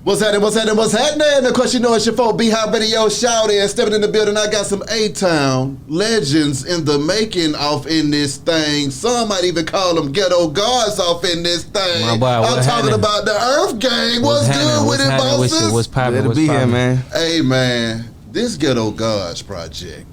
What's happening? Of course, you know it's your folk, B-Hop Video, shout in, stepping in the building. I got some A-Town legends in the making off in this thing. Some might even call them Ghetto Gods off in this thing. My boy, I'm talking about the EarthGang. What's good with it, bosses? What's poppin'? Glad to be here, man. Hey, man, this Ghetto Gods project.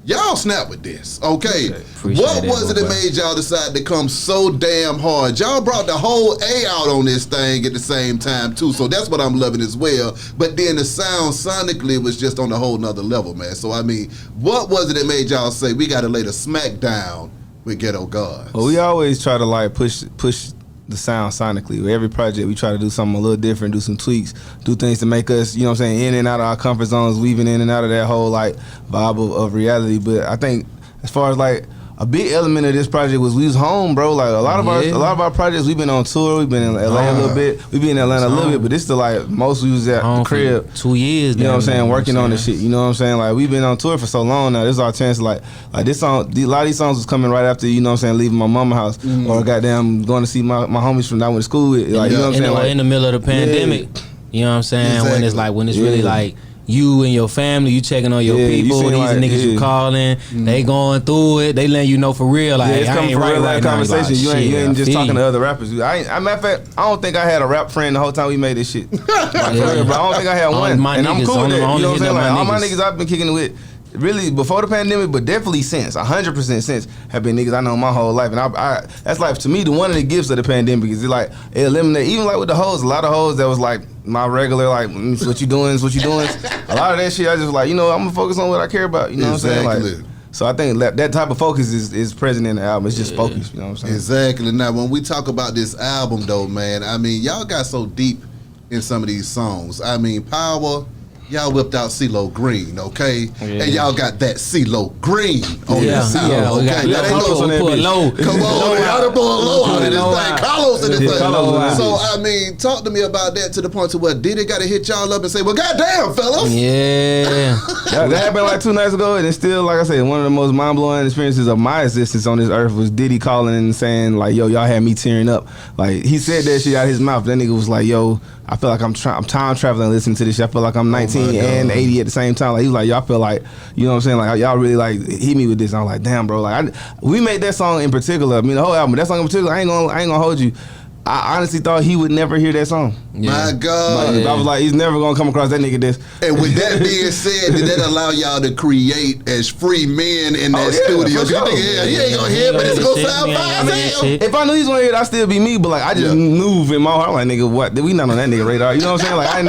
Y'all snap with this, okay? What was it that made y'all decide to come so damn hard? Y'all brought the whole A out on this thing at the same time, too, so that's what I'm loving as well. But then the sound sonically was just on a whole nother level, man. So, I mean, what was it that made y'all say, we got to lay the smack down with Ghetto Gods? Well, we always try to, like, push the sound sonically. With every project, we try to do something a little different, do some tweaks, do things to make us, you know what I'm saying, in and out of our comfort zones, weaving in and out of that whole, like, vibe of reality. But I think as far as, like, a big element of this project was we was home, bro. Like a lot of our projects, we've been on tour. We've been in LA a little bit. We've been in Atlanta a little bit, but this is like most we was at the crib. 2 years. You know what I'm saying? Working on the shit. You know what I'm saying? Like we've been on tour for so long now. This is our chance to like this song. A lot of these songs was coming right after, you know what I'm saying, leaving my mama's house or goddamn going to see my homies from that I went to school with. Like you know what I'm saying? Like in the middle of the pandemic. You know what I'm saying? Exactly. When it's really like you and your family, you checking on your people, these like, niggas you calling, they going through it, they letting you know for real. Like, it's coming from real life conversation. You ain't just talking to other rappers. Matter of fact, I don't think I had a rap friend the whole time we made this shit. Bro, I don't think I had one. And I'm cool with that. You know what I'm saying? Like, all my niggas I've been kicking it with, really before the pandemic, but definitely since, 100% since, have been niggas I know my whole life. And I that's like, to me, one of the gifts of the pandemic is it eliminate, even like with the hoes, a lot of hoes that was like my regular, like, what you doing is what you doing. A lot of that shit, I just like, you know, I'm gonna focus on what I care about, you know what I'm saying? Like, so I think that type of focus is present in the album. It's just focus, you know what I'm saying? Exactly. Now, when we talk about this album, though, man, I mean, y'all got so deep in some of these songs. I mean, Power, y'all whipped out CeeLo Green, okay? And y'all got that CeeLo Green on this song, okay? That ain't low. Come on, we gotta pull a low out of this thing. Carlos in this thing. So, I mean, talk to me about that to the point to where Diddy got to hit y'all up and say, well, goddamn, fellas. Yeah. That happened like 2 nights ago, and it's still, like I said, one of the most mind-blowing experiences of my existence on this earth was Diddy calling and saying, like, yo, y'all had me tearing up. Like, he said that shit out of his mouth. That nigga was like, yo, I feel like I'm time traveling listening to this shit. I feel like I'm 19 and 80 at the same time. Like, he was like, y'all feel like, you know what I'm saying? Like, y'all really like hit me with this. And I was like, damn, bro. Like, we made that song in particular. I mean, the whole album. That song in particular, I ain't gonna hold you. I honestly thought he would never hear that song. My God. I was like, he's never gonna come across that nigga this. And with that being said, did that allow y'all to create as free men in that studio? Sure. He ain't gonna hear it, but it's gonna sound fine. If I knew he was gonna hear it, I'd still be me. But like, I just move in my heart. I'm like, nigga, what? We not on that nigga radar. You know what I'm saying? Like, I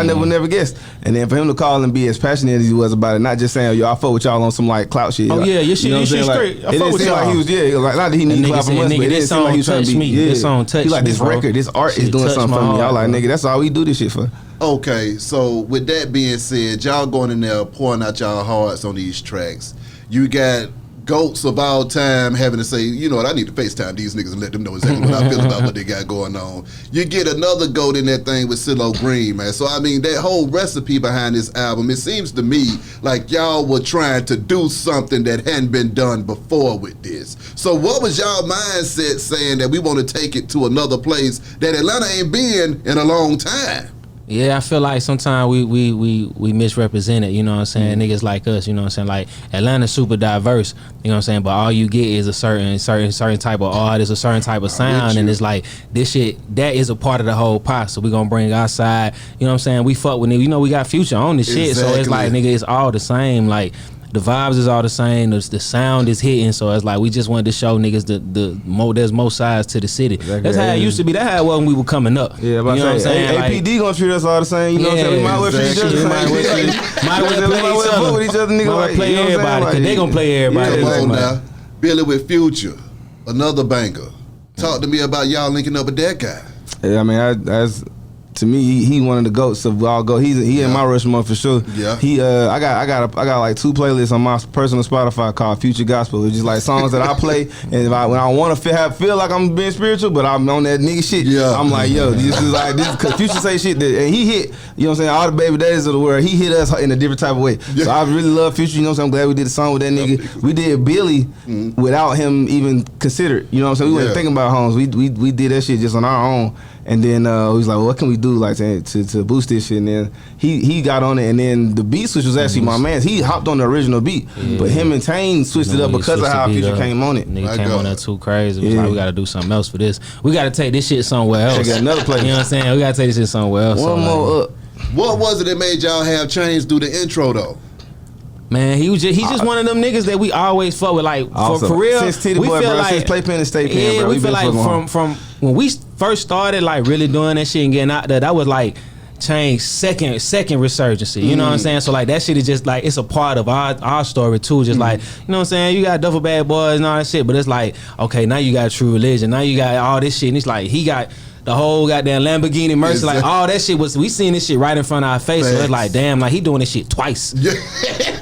never guessed. And then for him to call and be as passionate as he was about it, not just saying, yo, I fuck with y'all on some like clout shit. Oh yeah, your shit, you know straight. Like, it didn't seem like he was, like, not that he needed clap from us, but it didn't seem like he was trying to be. This song touched me. He like, this record, this art is doing something for me. Y'all like, nigga, that's all we do this shit for. Okay, so with that being said, y'all going in there pouring out y'all hearts on these tracks. You got GOATs of all time having to say, you know what, I need to FaceTime these niggas and let them know exactly what I feel about what they got going on. You get another GOAT in that thing with CeeLo Green, man. So, I mean, that whole recipe behind this album, it seems to me like y'all were trying to do something that hadn't been done before with this. So what was y'all mindset saying that we want to take it to another place that Atlanta ain't been in a long time? Yeah, I feel like sometimes we misrepresent it, you know what I'm saying? Niggas like us, you know what I'm saying? Like, Atlanta's super diverse, you know what I'm saying? But all you get is a certain type of artist, a certain type of sound, and it's like, this shit, that is a part of the whole pot, so we gonna bring our side, you know what I'm saying? We fuck with niggas, you know, we got Future on this shit, so it's like, nigga, it's all the same, like, the vibes is all the same. The sound is hitting, so it's like we just wanted to show niggas there's more sides to the city. Exactly. That's how it used to be. That's how it was when we were coming up. Yeah, but you know what I'm saying? APD gonna treat us all the same. You know what I'm saying? We might well treat each other the same. Might well play each other. Niggas like, play everybody because they gonna play everybody. Come on now, Billy with Future, another banger. Talk to me about y'all linking up with that guy. Yeah, I mean, to me, he one of the GOATs of all GOATs. He in my Rushmore for sure. Yeah. I got like 2 playlists on my personal Spotify called Future Gospel. It's just like songs that I play, and when I want to feel like I'm being spiritual, but I'm on that nigga shit. Yeah. I'm like, yo, this is like this because Future say shit that, and he hit. You know what I'm saying? All the baby daddies of the world, he hit us in a different type of way. Yeah. So I really love Future. You know what I'm saying? I'm glad we did a song with that nigga. We did Billy without him even considered. You know what I'm saying? We wasn't thinking about homes. We did that shit just on our own. And then he was like, well, what can we do like to boost this shit? And then he got on it, and then the beat switch was actually my man's. He hopped on the original beat, but him and Tane switched it up because of how Future came on it. Nigga came on that too crazy. It was like, we got to do something else for this. We got to take this shit somewhere else. Got another place. You know what I'm saying? We got to take this shit somewhere else. One more up. What was it that made y'all have Chainz do the intro though? Man, he's just one of them niggas that we always fuck with. Like for real, since Titty we Boy, feel bro, like since Playpen and Stay Pen, bro, we feel like from when we first started like really doing that shit and getting out there, that was like Chainz second resurgency. You know what I'm saying? So like that shit is just like it's a part of our story too. Just like, you know what I'm saying? You got Duffel Bad Boys and all that shit, but it's like, okay, now you got True Religion, now you got all this shit, and it's like he got the whole goddamn Lamborghini Mercy, like all that shit we seen this shit right in front of our face. So it's like, damn, like he doing this shit twice. Yeah.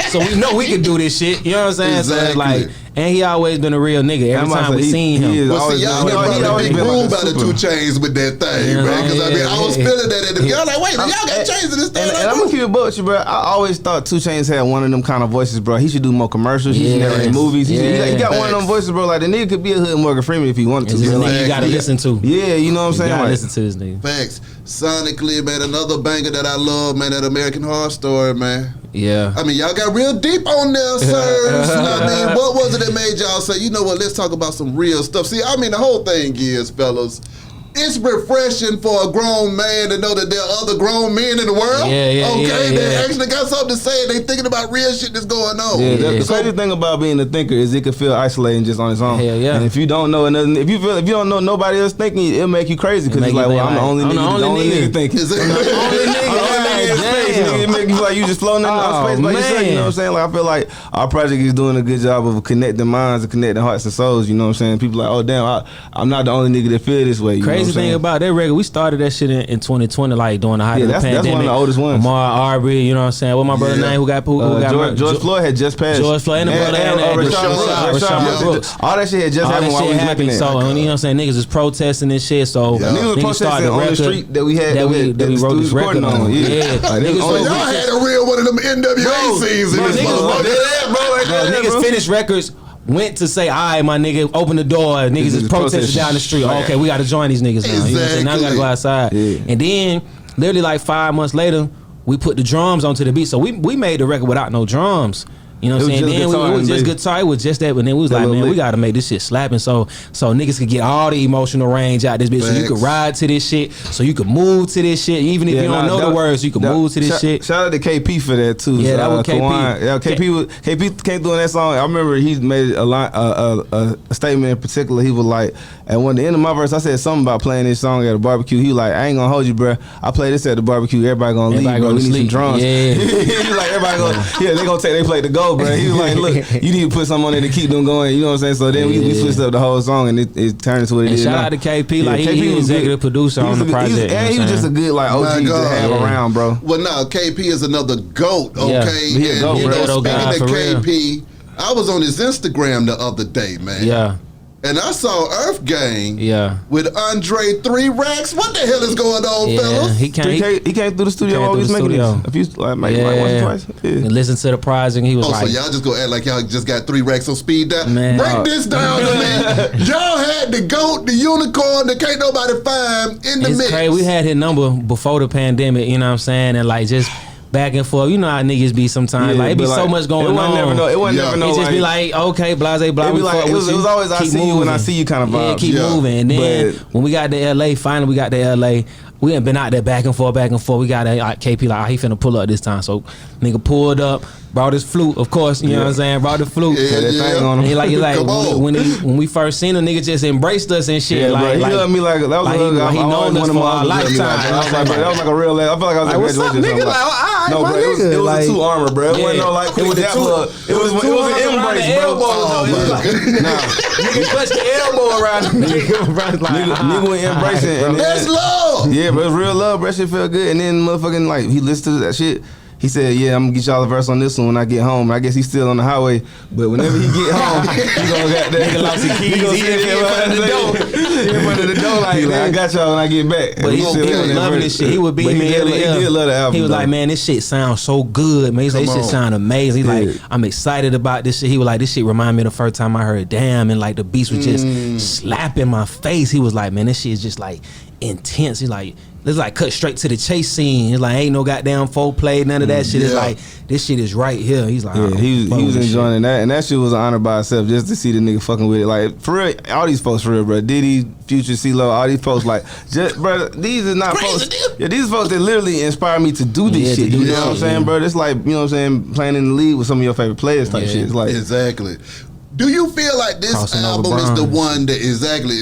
So we know we can do this shit. You know what I'm saying? Exactly. So it's like, and he always been a real nigga. Every time we seen him. Well, see, y'all probably been ruled by the 2 Chainz with that thing, man. Because I mean, I was feeling that at the beginning. Like, wait, y'all got Chainz in this thing. And I'm gonna keep it buck with you, bro. I always thought 2 Chainz had one of them kind of voices, bro. He should do more commercials. He should narrate movies. He got one of them voices, bro. Like the nigga could be a hood Morgan Freeman if he wanted to. You gotta listen to. Yeah, you know what I'm saying? You gotta listen to this nigga. Facts. Sonically, man, another banger that I love, man, that American Horror Story, man. Yeah. I mean, y'all got real deep on there, sirs. I mean, what was it that made y'all say, you know what, let's talk about some real stuff? See, I mean, the whole thing is, fellas, it's refreshing for a grown man to know that there are other grown men in the world. They actually got something to say. They thinking about real shit that's going on. The crazy thing about being a thinker is it can feel isolating just on its own. Hell yeah. And if you don't know another, if you don't know nobody else thinking, it'll make you crazy because it's like, well, I'm the only nigga thinking. I'm the only nigga. It make you like you just floating in space by yourself. You know what I'm saying? Like I feel like our project is doing a good job of connecting minds and connecting hearts and souls. You know what I'm saying? People like, oh damn, I'm not the only nigga that feel this way. Crazy thing about that record, we started that shit in 2020, like during the height of the pandemic. That's one of the oldest ones. Amar Arbery, you know what I'm saying? What my brother name who got George Floyd had just passed. George Floyd and the brother Rashad Brooks. All that shit had just happened while we was making that. So you know what I'm saying? Niggas is protesting and shit. So niggas was protesting on the street that we had that we wrote this record on. Y'all had a real one of them NWA scenes in this motherfucker. Niggas finished records. Went to say, all right, my nigga, open the door. Niggas is protesting down the street. Oh, okay, we got to join these niggas now. You know what I'm saying? Now we got to go outside. And then, literally like 5 months later, we put the drums onto the beat. So we made the record without no drums. You know what I'm saying? Then it was just guitar. It was just that. But then we was like, man, we got to make this shit slapping so niggas could get all the emotional range out this bitch. So you could ride to this shit. So you could move to this shit. Even if you don't know the words, you could move to this shit. Shout out to KP for that too. Yeah, that was KP. Yeah, KP came through on that song. I remember he made a statement in particular. He was like, at the end of my verse, I said something about playing this song at a barbecue. He was like, I ain't gonna hold you, bro. I play this at the barbecue. Everybody gonna leave, bro. We need some drums. Yeah. He like, everybody gonna, they play the go, bro. He was like, look, you need to put something on there to keep them going. You know what I'm saying? So then we switched up the whole song and it turned into what it is. Shout out to KP, like he was executive producer on the project. And he was just a good like OG to have around, bro. Well, no, KP is another GOAT, okay? He a GOAT, bro. Speaking of KP, I was on his Instagram the other day, man. Yeah. And I saw EarthGang with Andre 3 Racks. What the hell is going on, fellas? He came through the studio while we was making this. If you like once or twice. And listen to the project, he was like, so y'all just go act like y'all just got 3 racks on speed dial? Man, break this down to me. Y'all had the GOAT, the unicorn that can't nobody find in the mix. Crazy. We had his number before the pandemic, you know what I'm saying? And like just back and forth. You know how niggas be sometimes. Like it be so much going on. It wasn't never know. It just be like, okay, blase, blah, blah. It was always I see you when I see you kind of vibe. Yeah, keep moving. And then when we got to LA, finally we got to LA. We ain't been out there back and forth. We got KP like, he finna pull up this time. So nigga pulled up, brought his flute, of course, you know what I'm saying? Brought the flute. Thing on him. He like when we first seen him, nigga just embraced us and shit. Yeah, like, he loved me like that was he known us for our lifetime. I was like, that was like a real I feel like I was like, what's up, nigga? Like, no, bro, it was a 2 armor, bro. It wasn't no like it was an embrace, bro. Nigga touched the elbow around him. Nigga went embracing. That's love. Yeah, but it was real love, bro. That shit felt good. And then motherfucking like he listened to that shit. he said, yeah, I'm gonna get y'all a verse on this one when I get home. I guess he's still on the highway, but whenever he get home, he gonna got that. Nigga lost his keys. He in front of the door. He in front of the door like I got y'all when I get back. But he was loving this shit. He would be me. He did love the album. He was like, man, this shit sounds so good, man. He said, this shit sound amazing. He's like, I'm excited about this shit. He was like, this shit remind me of the first time I heard Damn, and like the beats was just slapping my face. He was like, man, this shit is just like intense. He's like, it's like cut straight to the chase scene. It's like ain't no goddamn foreplay, none of that shit. It's like this shit is right here. He's like, he was enjoying that, and that shit was an honor by itself just to see the nigga fucking with it. Like for real, all these folks for real, bro. Diddy, Future, CeeLo, all these folks like, just bro. These are not folks. Yeah, these folks that literally inspire me to do this shit. You know what I'm saying, bro? It's like, you know what I'm saying, playing in the league with some of your favorite players type shit. It's like exactly. Do you feel like this album is the one that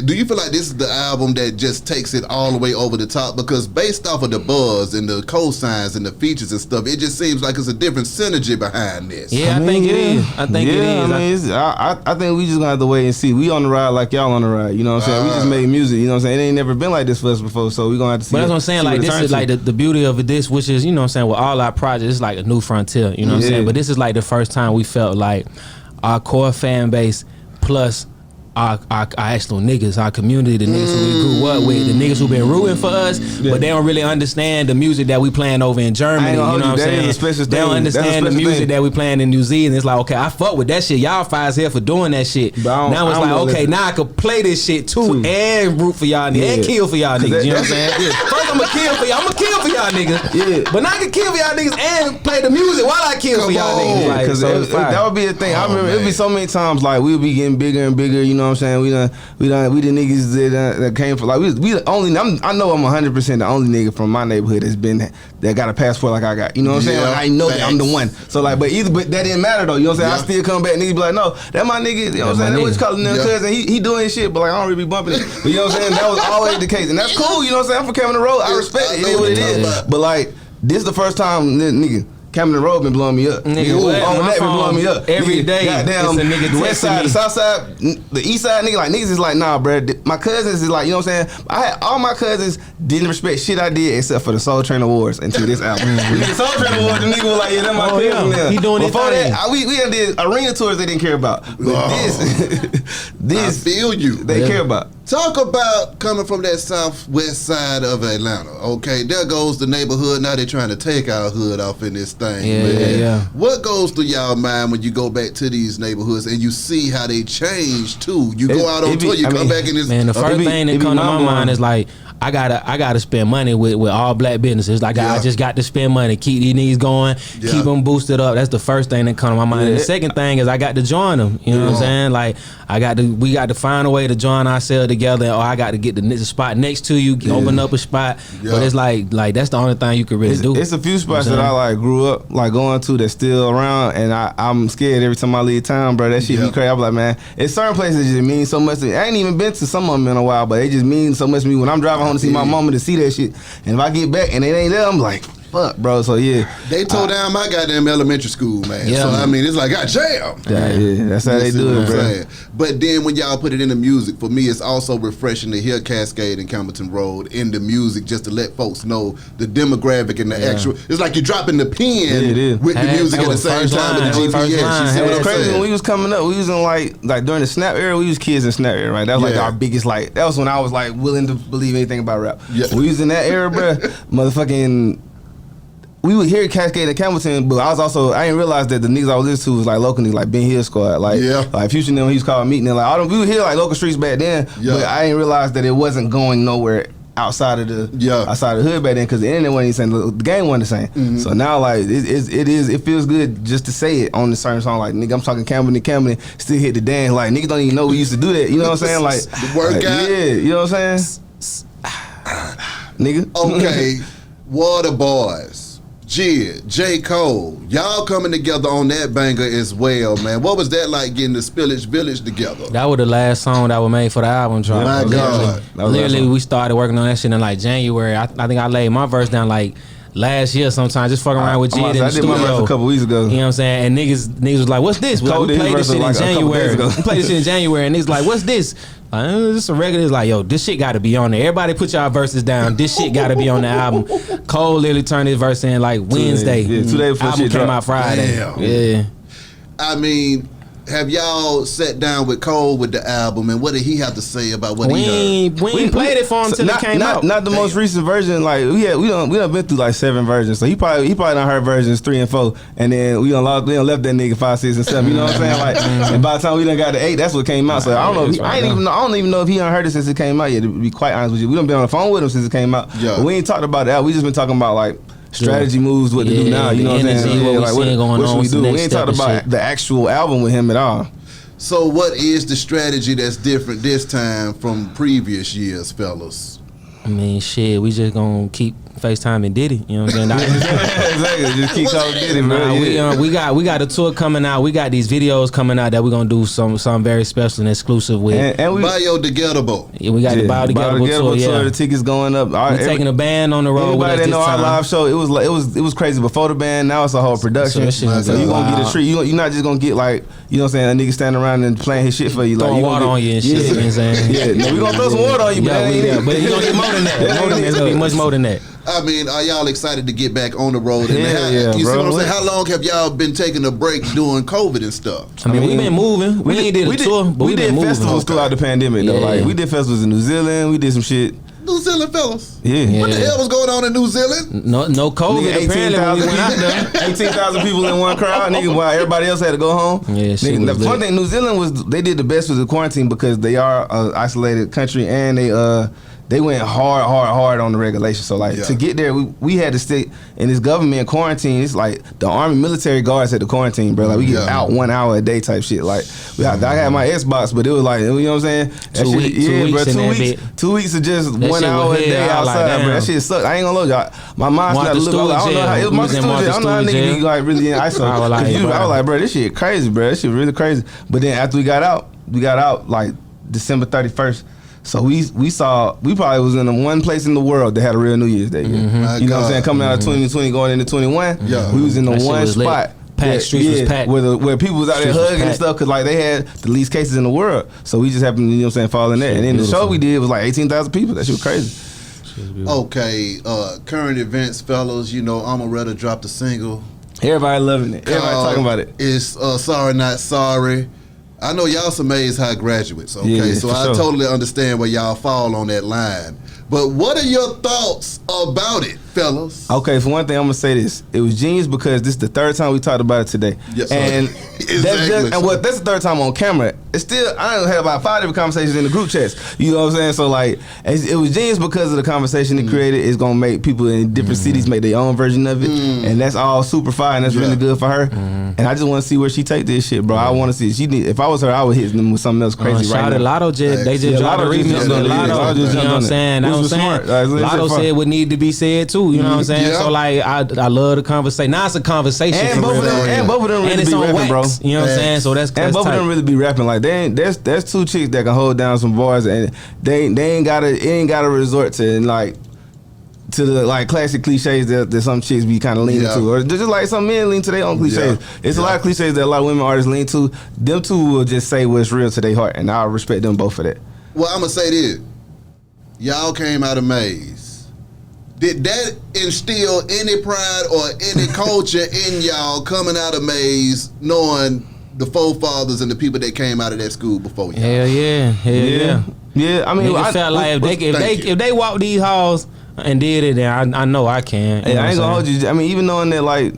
do you feel like this is the album that just takes it all the way over the top? Because based off of the buzz and the cosigns and the features and stuff, it just seems like it's a different synergy behind this. Yeah, I think it is. I think it is. I think we just gonna have to wait and see. We on the ride like y'all on the ride. You know what I'm saying? We just made music. You know what I'm saying? It ain't never been like this for us before, so we gonna have to see. But that's what I'm saying. Like this is like the beauty of this, which is, you know what I'm saying, with all our projects, it's like a new frontier. You know what I'm saying? But this is like the first time we felt like our core fan base plus our actual niggas, our community, the niggas who we grew up with, the niggas who been rooting for us, but they don't really understand the music that we playing over in Germany. You know what I'm saying? They don't understand the music that we playing in New Zealand. It's like, okay, I fuck with that shit. Y'all fires here for doing that shit. Now it's like, okay, now I could play this shit too and root for y'all niggas and kill for y'all niggas. You know what I'm saying? First I'm gonna kill for y'all. I'm gonna kill for y'all niggas. But now I can kill for y'all niggas and play the music while I kill for y'all niggas. Like, so that would be the thing. I remember it'd be so many times like we would be getting bigger and bigger. You know what I'm saying? We the niggas that came from like we the only. I know I'm 100% the only nigga from my neighborhood that got a passport like I got. You know what I'm saying? Like, I know that I'm the one. So like, but that didn't matter though. You know what I'm saying? I still come back and niggas be like, no, that my nigga. You know what I'm saying? They was calling them cousin. He doing his shit, but like I don't really be bumping it. But you know what I'm saying? That was always the case, and that's cool. You know what I'm saying? I'm from Cameron Road. I respect it. It is what it is. But like, this is the first time, nigga. Cameron Road been blowing me up. Nigga, on that been blowing me up. Every day, goddamn, it's a nigga the west side, the south side, the east side, niggas is like, nah, bro. My cousins is like, you know what I'm saying? All my cousins didn't respect shit I did except for the Soul Train Awards until this album. The Soul Train Awards, the nigga was like, yeah, that's my cousin now. He doing it. Before that, we did arena tours they didn't care about. But this, I feel you. They care about. Talk about coming from that southwest side of Atlanta. Okay, there goes the neighborhood. Now they're trying to take our hood off in this thing. Yeah. What goes through y'all mind when you go back to these neighborhoods and you see how they change too? You go out on tour, you come back in this. Man, the first thing that come to my mind is like, I gotta spend money with all black businesses. Like I just got to spend money, keep these niggas going, keep them boosted up. That's the first thing that come to my mind. And the second thing is I got to join them. You know what I'm saying? Like we got to find a way to join ourselves together, or I got to get the spot next to you, open up a spot. But it's like that's the only thing you could really do. It's a few spots that I like grew up like going to that's still around, and I'm scared every time I leave town, bro. That shit be crazy. I'm like, man, it's certain places that just mean so much to me. I ain't even been to some of them in a while, but they just mean so much to me when I'm driving home to see my mama to see that shit. And if I get back and it ain't there, I'm like, fuck, bro. So yeah, they tore down my goddamn elementary school, man. So I mean, it's like, God damn. Yeah, that's how they do it, bro. But then when y'all put it in the music, for me, it's also refreshing to hear Cascade and Campbellton Road in the music, just to let folks know the demographic and the actual. It's like you're dropping the pen with the music at the same time with the GPS. You see what I'm crazy? saying? When we was coming up, we was in like during the Snap era, we was kids in Snap era, right? That was like our biggest like. That was when I was like willing to believe anything about rap. When we was in that era, bro, motherfucking. We would hear Cascade and Campbellton, but I didn't realize that the niggas I was listening to was like local niggas, like Ben Hill Squad, like Future and them, he was called Meeting, like we would hear like local streets back then, but I didn't realize that it wasn't going nowhere outside of the hood back then, because the internet wasn't even saying, the game wasn't the same. So now like it feels good just to say it on the certain song, like nigga, I'm talking Campbellton, still hit the dance, like niggas don't even know we used to do that, you know what I'm saying? Like the workout, you know what I'm saying? Nigga, okay, Water Boys. J. Cole, y'all coming together on that banger as well, man. What was that like getting the Spillage Village together? That was the last song that was made for the album drop. My God. Literally we started working on that shit in like January. I think I laid my verse down like last year sometime, just fucking around with Jid in the studio. I did my verse a couple weeks ago. You know what I'm saying? And niggas was like, what's this? We played this shit in January. We played this shit in January, and niggas like, what's this? This a regular. It's like, yo, this shit got to be on there. Everybody put y'all verses down. This shit got to be on the album. Cole literally turned his verse in like Wednesday. 2 days before album shit came dropped. out Friday. Damn. Yeah. I mean, have y'all sat down with Cole with the album, and what did he have to say about what he heard? We played it for him till it came out. Not the most recent version. Like we done been through like 7 versions. So he probably done heard versions 3 and 4, and then we done left that nigga 5, 6, and 7. You know what I'm saying? Like, and by the time we done got to 8, that's what came out. So I don't know. I don't even know if he done heard it since it came out yet. To be quite honest with you, we done been on the phone with him since it came out. Yeah. But we ain't talked about that. We just been talking about like strategy moves, what to do now. You know what I'm saying? Like what should we do? We ain't talked about the actual album with him at all. So what is the strategy that's different this time from previous years, fellas? I mean, shit, we just gonna keep FaceTiming Diddy. You know what I'm saying? Exactly. Just keep calling Diddy, bro. We got a tour coming out. We got these videos coming out that we're gonna do something very special and exclusive with. And we biodegradable. Yeah, we got the biodegradable tour. Yeah, the tickets going up. We're taking a band on the road. Everybody that know our live show, it was crazy before the band. Now it's a whole production. So you gonna get a treat. You're not just gonna get like, you know what I'm saying, a nigga standing around and playing his shit for you. Throwing water on you and shit. You know what I'm saying? Yeah, no, we gonna throw some water on you, but you gonna get more than that. It's gonna be much more than that. I mean, are y'all excited to get back on the road? And you see what I'm saying? How long have y'all been taking a break doing COVID and stuff? I mean, we've been moving. We ain't did a tour, but we did festivals throughout the pandemic though. Like we did festivals in New Zealand. We did some shit. New Zealand fellas. Yeah. What the hell was going on in New Zealand? No COVID. 18,000 people in one crowd. Nigga, while everybody else had to go home. Yeah, shit. The fun thing, New Zealand was they did the best with the quarantine because they are an isolated country and they went hard on the regulation. So like to get there, we had to stay in this government quarantine. It's like the army military guards had the quarantine, bro. Like we get out 1 hour a day type shit. Like I had my Xbox, but it was like, you know what I'm saying? That 2 weeks of just 1 hour a day outside, bro. That shit sucked. I ain't gonna lie, y'all. My mind started to look. I don't know how it was Martha Stewart. I don't know how niggas be like really in ISO. I was like, bro, this shit crazy, bro. This shit really crazy. But then after we got out like December 31st. So we probably was in the one place in the world that had a real New Year's Day. Mm-hmm. You know what I'm saying? Coming out of 2020, going into 21, we was in the one spot. Streets was packed. Where people was out there hugging and stuff, because like they had the least cases in the world. So we just happened to, you know what I'm saying, fall in there. And then the show we did was like 18,000 people. That shit was crazy. Okay, current events, fellas. You know, Amaretta dropped a single. Everybody loving it. Everybody talking about it. It's Sorry Not Sorry. I know y'all some A's high graduates, okay? So I totally understand where y'all fall on that line. But what are your thoughts about it, fellas? Okay, for one thing, I'm gonna say this: it was genius because this is the 3rd time we talked about it today, and that's the 3rd time on camera. It's still I done had about 5 different conversations in the group chats. You know what I'm saying? So like, it was genius because of the conversation it created. It's gonna make people in different cities make their own version of it, and that's all super fire, and that's really good for her. And I just want to see where she take this shit, bro. I want to see. If I was her, I would hit them with something else crazy right now. Lotto they just dropped a remix of Lotto. You know what I'm saying? Lotto said what needed to be said too. You know what I'm saying? So like, I love the conversation. Now it's a conversation. And both of them really be rapping, bro. You know what I'm saying? So that's both of them really be rapping. Like there's 2 chicks that can hold down some bars, and they ain't gotta resort to like to the like classic cliches that some chicks be kind of leaning to, or just like some men lean to their own cliches. It's a lot of cliches that a lot of women artists lean to. Them 2 will just say what's real to their heart, and I respect them both for that. Well, I'm gonna say this: y'all came out of Maze. Did that instill any pride or any culture in y'all coming out of Maze, knowing the forefathers and the people that came out of that school before y'all? Hell yeah. Yeah, I mean, I felt like if they walk these halls and did it, then I know I can. Hey, I ain't gonna hold you. I mean, even knowing that like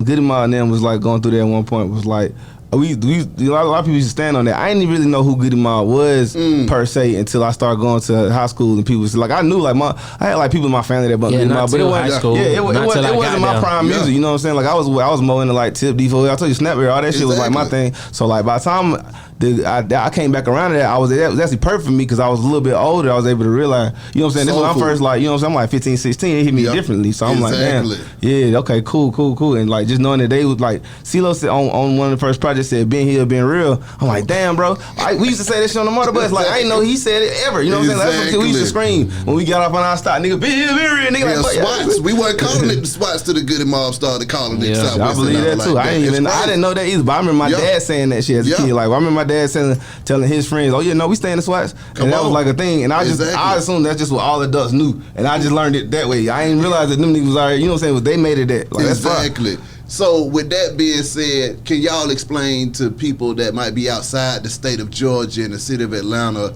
Goody Ma and them was like going through that at one point, was like a lot of people used to stand on that. I didn't really know who Goody Ma was per se until I started going to high school, and people was like, I knew like I had like people in my family that bumped Goody Ma, but it wasn't my prime music. You know what I'm saying? Like I was more into like Tip D4. I told you Snapper, all that shit was like my thing. So like by the time I came back around to that, that was actually perfect for me because I was a little bit older. I was able to realize, you know what I'm saying? This was my first, like, you know what I'm saying? I'm like 15, 16. It hit me differently. So I'm like, damn, yeah, okay, cool. And like just knowing that they was like, CeeLo said on one of the first projects just said been here, been real. I'm like, damn, bro. We used to say that shit on the motor bus. Like, I ain't know he said it ever. You know what I'm saying? Like, that's what we used to scream when we got off on our stop. Nigga, been here, been real. Nigga, like, SWATs. We weren't calling it the SWATs till the Goody Mob started calling it Southwest. I believe that too. I didn't know that either. But I remember my dad saying that shit as a kid. Like, I remember my dad telling his friends, "Oh yeah, no, we stay in the SWATs," and that was like a thing. And I assumed that's just what all adults knew, and I just learned it that way. I ain't realized that them niggas was already, you know what I'm saying? They made it that. Like, exactly. So with that being said, can y'all explain to people that might be outside the state of Georgia and the city of Atlanta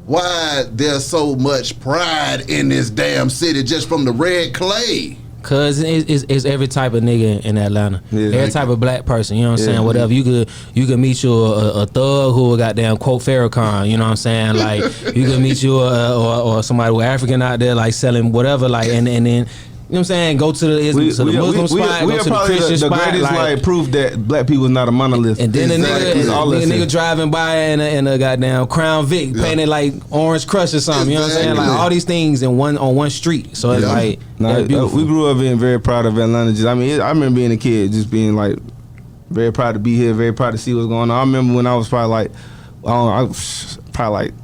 why there's so much pride in this damn city just from the red clay? Cause it's every type of nigga in Atlanta, every type of black person. You know what I'm saying? Whatever you could meet you a thug who goddamn quote Farrakhan. You know what I'm saying? Like you could meet you or somebody with African out there like selling whatever. Like and then. You know what I'm saying? Go to the Muslim spot, go to the Christian spot. The greatest like proof that black people is not a monolith. And then the nigga driving by in a goddamn Crown Vic painted like Orange Crush or something. You know what I'm saying? Like all these things on one street. So it's like we grew up being very proud of Atlanta. I remember being a kid, just being like very proud to be here, very proud to see what's going on. I remember when I was probably like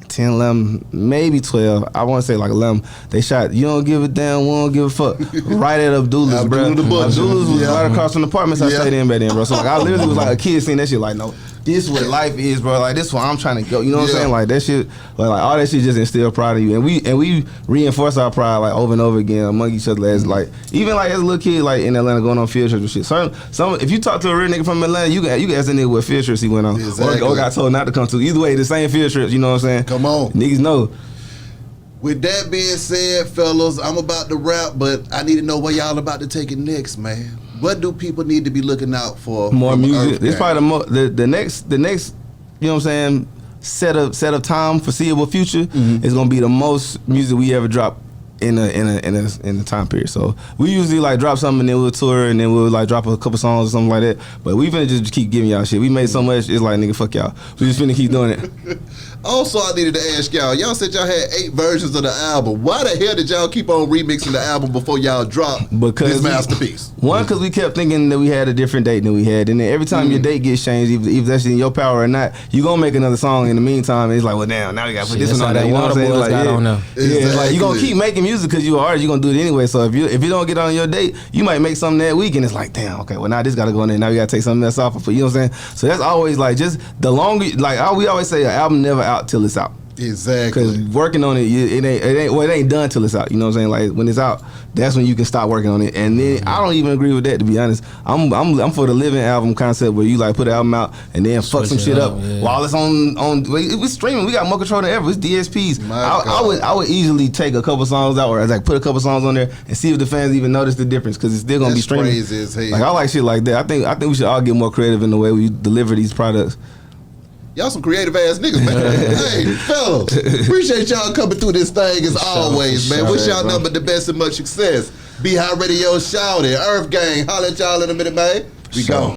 10, 11, maybe 12. I want to say like 11. They shot "You Don't Give a Damn, We Don't Give a Fuck" right at Abdullah's, bro. Abdullah's was right across from the apartments I stayed in back then, bro. So like I literally was like a kid seeing that shit. Like, no, this is what life is, bro. Like this is where I'm trying to go. You know what I'm saying? Like that shit, like all that shit just instill pride in you. And we reinforce our pride like over and over again among each other. As like even like as a little kid like in Atlanta going on field trips and shit. Some if you talk to a real nigga from Atlanta, you can ask that nigga what field trips he went on or got told not to come to. Either way, the same field trips. You know what I'm saying? Come on, niggas know. With that being said, fellas, I'm about to wrap, but I need to know where y'all about to take it next, man. What do people need to be looking out for? More music. It's probably the next. You know what I'm saying? Set of time, foreseeable future is gonna be the most music we ever drop in a time period. So we usually like drop something and then we'll tour and then we'll like drop a couple songs or something like that. But we finna just keep giving y'all shit. We made so much, it's like nigga, fuck y'all. We just finna keep doing it. Also, I needed to ask y'all. Y'all said y'all had 8 versions of the album. Why the hell did y'all keep on remixing the album before y'all dropped this masterpiece? One, because we kept thinking that we had a different date than we had, and then every time your date gets changed, if that's in your power or not, you gonna make another song in the meantime. And it's like, well, damn, now we gotta put this one on there. You know what I'm saying? Like, I don't know. Exactly. It's like you gonna keep making music because you are artist. You gonna do it anyway. So if you don't get on your date, you might make something that week, and it's like, damn, okay, well now this gotta go in there. Now we gotta take something else off. You know what I'm saying? So that's always like just the longer, like we always say, an album never out till it's out. Exactly. Because working on it, it ain't done till it's out. You know what I'm saying? Like when it's out, that's when you can start working on it. And then I don't even agree with that, to be honest. I'm for the living album concept where you like put an album out and then fuck some shit up while it's on. It's streaming. We got more control than ever. It's DSPs. I would easily take a couple songs out or like put a couple songs on there and see if the fans even notice the difference because it's still gonna be streaming. Crazy as hell. Like I like shit like that. I think we should all get more creative in the way we deliver these products. Y'all some creative ass niggas, man. Hey, fellas, appreciate y'all coming through this thing as always, man. Wish y'all nothing but the best and much success. Be High Radio, shout it. EarthGang, holla at y'all in a minute, man. We gone.